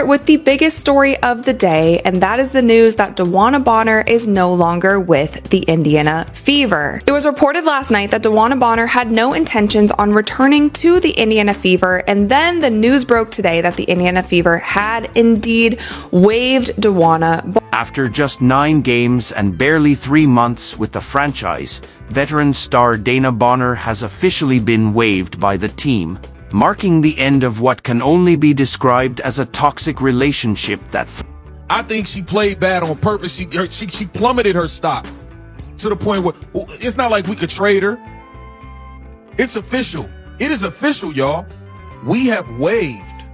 start with the biggest story of the day, and that is the news that Dewanna Bonner is no longer with the Indiana Fever. It was reported last night that Dewanna Bonner had no intentions on returning to the Indiana Fever, and then the news broke today that the Indiana Fever had indeed waived Dewanna. After just 9 games and barely 3 months with the franchise, veteran star Dewanna Bonner has officially been waived by the team, marking the end of what can only be described as a toxic relationship that I think she played bad on purpose. She plummeted her stock to the point where it's not like we could trade her. It's official. It is official, y'all. We have waived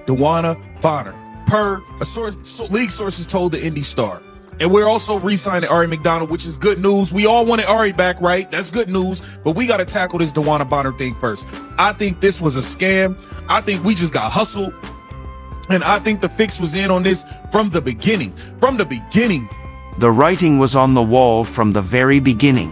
Dewanna Bonner per a source. League sources told the Indy Star. And we're also re-signing Ari McDonald, which is good news. We all wanted Ari back, right? That's good news. But we got to tackle this Dewanna Bonner thing first. I think this was a scam. I think we just got hustled. And I think the fix was in on this from the beginning. From the beginning. The writing was on the wall from the very beginning.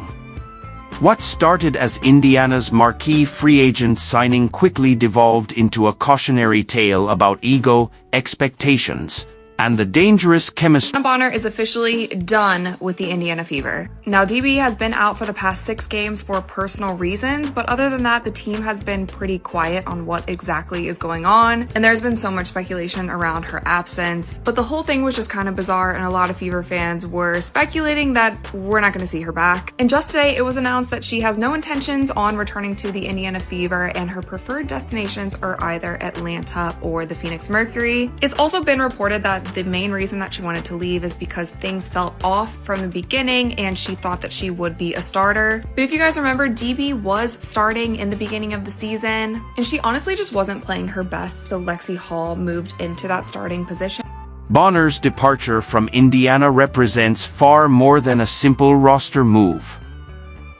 What started as Indiana's marquee free agent signing quickly devolved into a cautionary tale about ego, expectations, and the dangerous chemistry. Dewanna Bonner is officially done with the Indiana Fever. Now, DB has been out for the past 6 games for personal reasons, but other than that, the team has been pretty quiet on what exactly is going on, and there's been so much speculation around her absence. But the whole thing was just kind of bizarre, and a lot of Fever fans were speculating that we're not going to see her back. And just today, it was announced that she has no intentions on returning to the Indiana Fever, and her preferred destinations are either Atlanta or the Phoenix Mercury. It's also been reported that the main reason that she wanted to leave is because things felt off from the beginning and she thought that she would be a starter. But if you guys remember, DB was starting in the beginning of the season and she honestly just wasn't playing her best, so Lexi Hall moved into that starting position. Bonner's departure from Indiana represents far more than a simple roster move.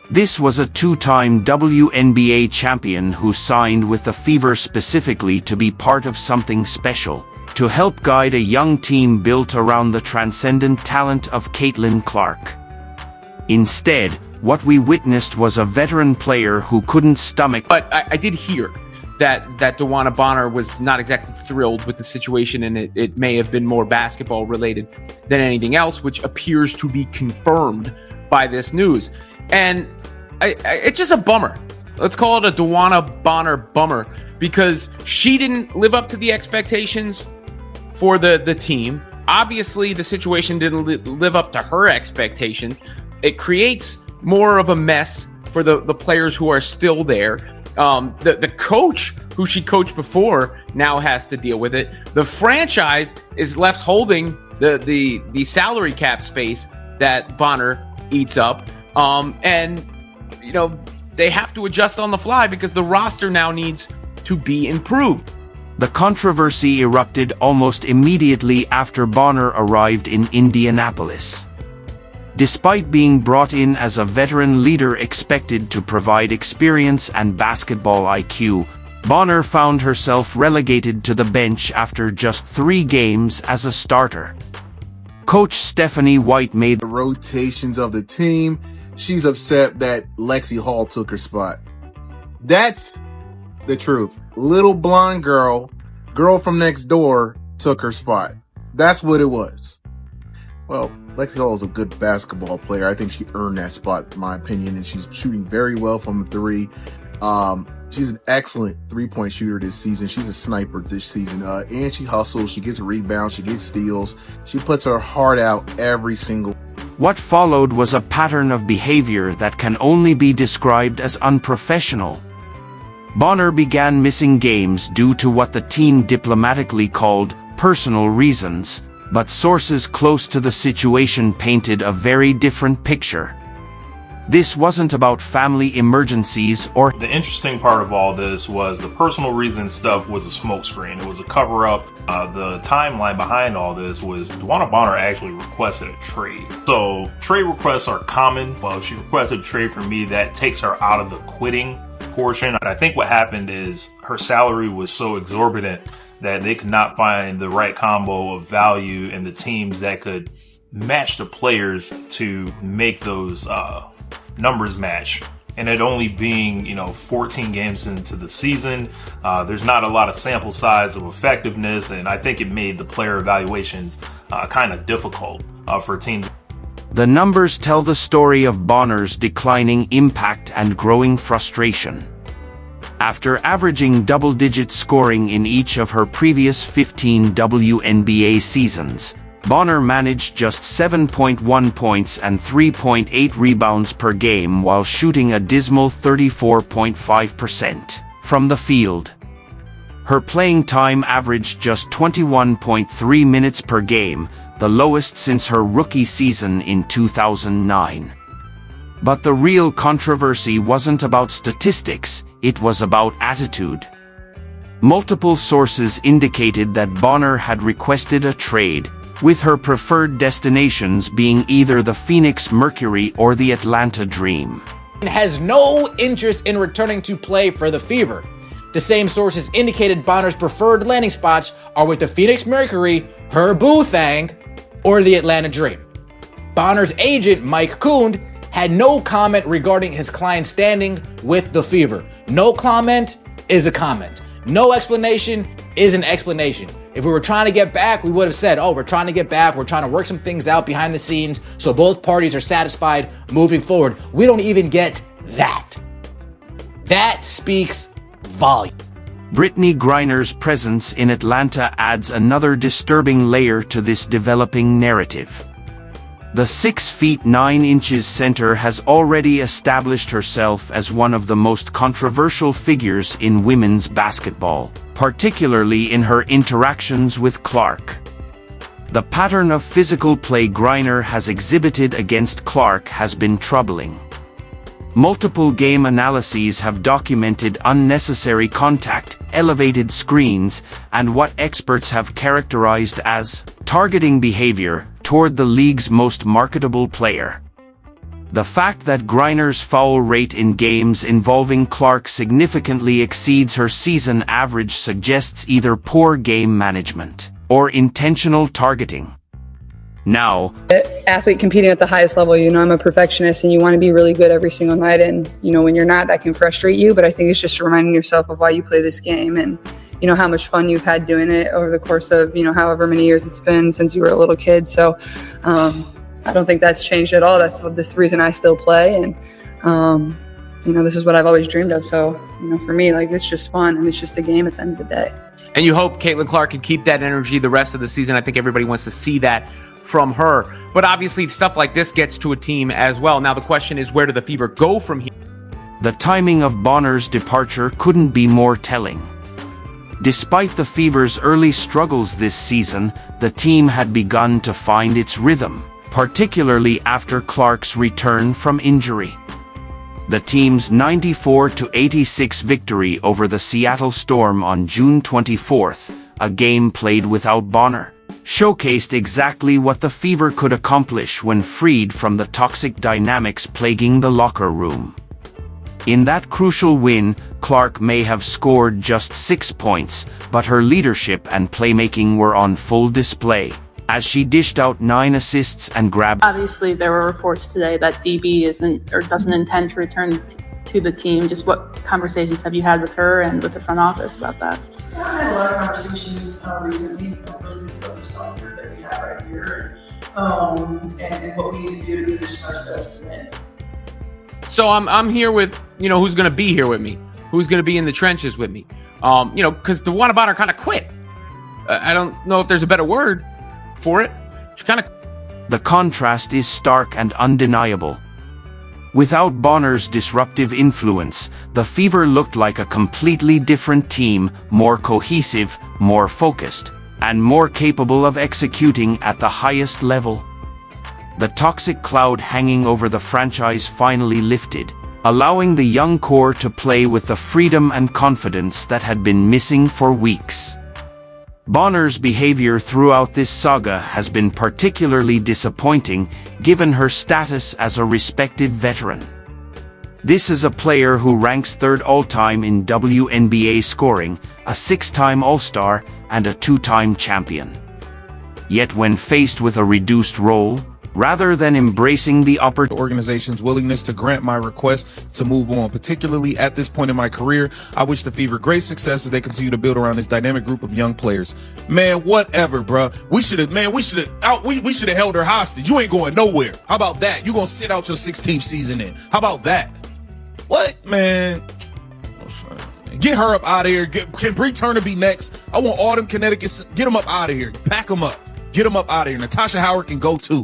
This was a 2-time WNBA champion who signed with the Fever specifically to be part of something special, to help guide a young team built around the transcendent talent of Caitlin Clark. Instead, what we witnessed was a veteran player who couldn't stomach. But I did hear that Dewanna Bonner was not exactly thrilled with the situation, and it may have been more basketball related than anything else, which appears to be confirmed by this news. And it's just a bummer. Let's call it a Dewanna Bonner bummer, because she didn't live up to the expectations for the team. Obviously, the situation didn't live up to her expectations. It creates more of a mess for the players who are still there. The coach who she coached before now has to deal with it. The franchise is left holding the salary cap space that Bonner eats up. And, you know, they have to adjust on the fly because the roster now needs to be improved. The controversy erupted almost immediately after Bonner arrived in Indianapolis. Despite being brought in as a veteran leader expected to provide experience and basketball IQ, Bonner found herself relegated to the bench after just 3 games as a starter. Coach Stephanie White made the rotations of the team. She's upset that Lexi Hall took her spot. That's the truth. Little blonde girl from next door took her spot. That's what it was. Well, Lexi Hall is a good basketball player. I think she earned that spot, in my opinion, and she's shooting very well from the 3. She's an excellent 3-point shooter this season. She's a sniper this season. And she hustles, she gets rebounds, she gets steals. She puts her heart out every single. What followed was a pattern of behavior that can only be described as unprofessional. Bonner began missing games due to what the team diplomatically called personal reasons, but sources close to the situation painted a very different picture. This wasn't about family emergencies or... The interesting part of all this was the personal reason stuff was a smokescreen. It was a cover-up. The timeline behind all this was Dewanna Bonner actually requested a trade. So trade requests are common. Well, if she requested a trade from me, that takes her out of the quitting portion. I think what happened is her salary was so exorbitant that they could not find the right combo of value in the teams that could match the players to make those numbers match. and it only being, 14 games into the season, there's not a lot of sample size of effectiveness, and I think it made the player evaluations kind of difficult for teams. The numbers tell the story of Bonner's declining impact and growing frustration. After averaging double-digit scoring in each of her previous 15 WNBA seasons, Bonner managed just 7.1 points and 3.8 rebounds per game while shooting a dismal 34.5% from the field. Her playing time averaged just 21.3 minutes per game, the lowest since her rookie season in 2009. But the real controversy wasn't about statistics, it was about attitude. Multiple sources indicated that Bonner had requested a trade, with her preferred destinations being either the Phoenix Mercury or the Atlanta Dream. Has no interest in returning to play for the Fever. The same sources indicated Bonner's preferred landing spots are with the Phoenix Mercury, her boo thang, or the Atlanta Dream. Bonner's agent, Mike Kuhn, had no comment regarding his client's standing with the Fever. No comment is a comment. No explanation is an explanation. If we were trying to get back, we would have said, oh, we're trying to get back. We're trying to work some things out behind the scenes so both parties are satisfied moving forward. We don't even get that. That speaks volume. Brittany Griner's presence in Atlanta adds another disturbing layer to this developing narrative. The 6 feet 9 inches center has already established herself as one of the most controversial figures in women's basketball, particularly in her interactions with Clark. The pattern of physical play Griner has exhibited against Clark has been troubling. Multiple game analyses have documented unnecessary contact, elevated screens, and what experts have characterized as targeting behavior toward the league's most marketable player. The fact that Griner's foul rate in games involving Clark significantly exceeds her season average suggests either poor game management or intentional targeting. Now, athlete competing at the highest level, I'm a perfectionist and you want to be really good every single night. And, when you're not, that can frustrate you. But I think it's just reminding yourself of why you play this game and, how much fun you've had doing it over the course of, however many years it's been since you were a little kid. So I don't think that's changed at all. That's the reason I still play. And, this is what I've always dreamed of. So, for me, it's just fun and it's just a game at the end of the day. And you hope Caitlin Clark can keep that energy the rest of the season. I think everybody wants to see that from her. But obviously, stuff like this gets to a team as well. Now, the question is, where do the Fever go from here? The timing of Bonner's departure couldn't be more telling. Despite the Fever's early struggles this season, the team had begun to find its rhythm, particularly after Clark's return from injury. The team's 94-86 victory over the Seattle Storm on June 24th, a game played without Bonner, showcased exactly what the Fever could accomplish when freed from the toxic dynamics plaguing the locker room. In that crucial win, Clark may have scored just 6 points, but her leadership and playmaking were on full display, as she dished out 9 assists and grabbed. Obviously, there were reports today that DB doesn't intend to return to the team. Just what conversations have you had with her and with the front office about that? Yeah, I had a lot of conversations recently. Really focused on her that we have right here, and what we need to do to position ourselves to win. So I'm here with, who's going to be here with me, who's going to be in the trenches with me, because Dewanna Bonner kind of quit. I don't know if there's a better word for it. She kind of. The contrast is stark and undeniable. Without Bonner's disruptive influence, the Fever looked like a completely different team, more cohesive, more focused, and more capable of executing at the highest level. The toxic cloud hanging over the franchise finally lifted, allowing the young core to play with the freedom and confidence that had been missing for weeks. Bonner's behavior throughout this saga has been particularly disappointing, given her status as a respected veteran. This is a player who ranks 3rd all-time in WNBA scoring, a 6-time All-Star, and a 2-time champion. Yet when faced with a reduced role, rather than embracing the opportunity. The organization's willingness to grant my request to move on, particularly at this point in my career. I wish the Fever great success as they continue to build around this dynamic group of young players. Man, whatever, bro. We should have held her hostage. You ain't going nowhere. How about that? You gonna sit out your 16th season in. How about that? What, man? Get her up out of here. Can Bree Turner be next? I want all them Connecticut. Get them up out of here. Pack them up. Get them up out of here. Natasha Howard can go too.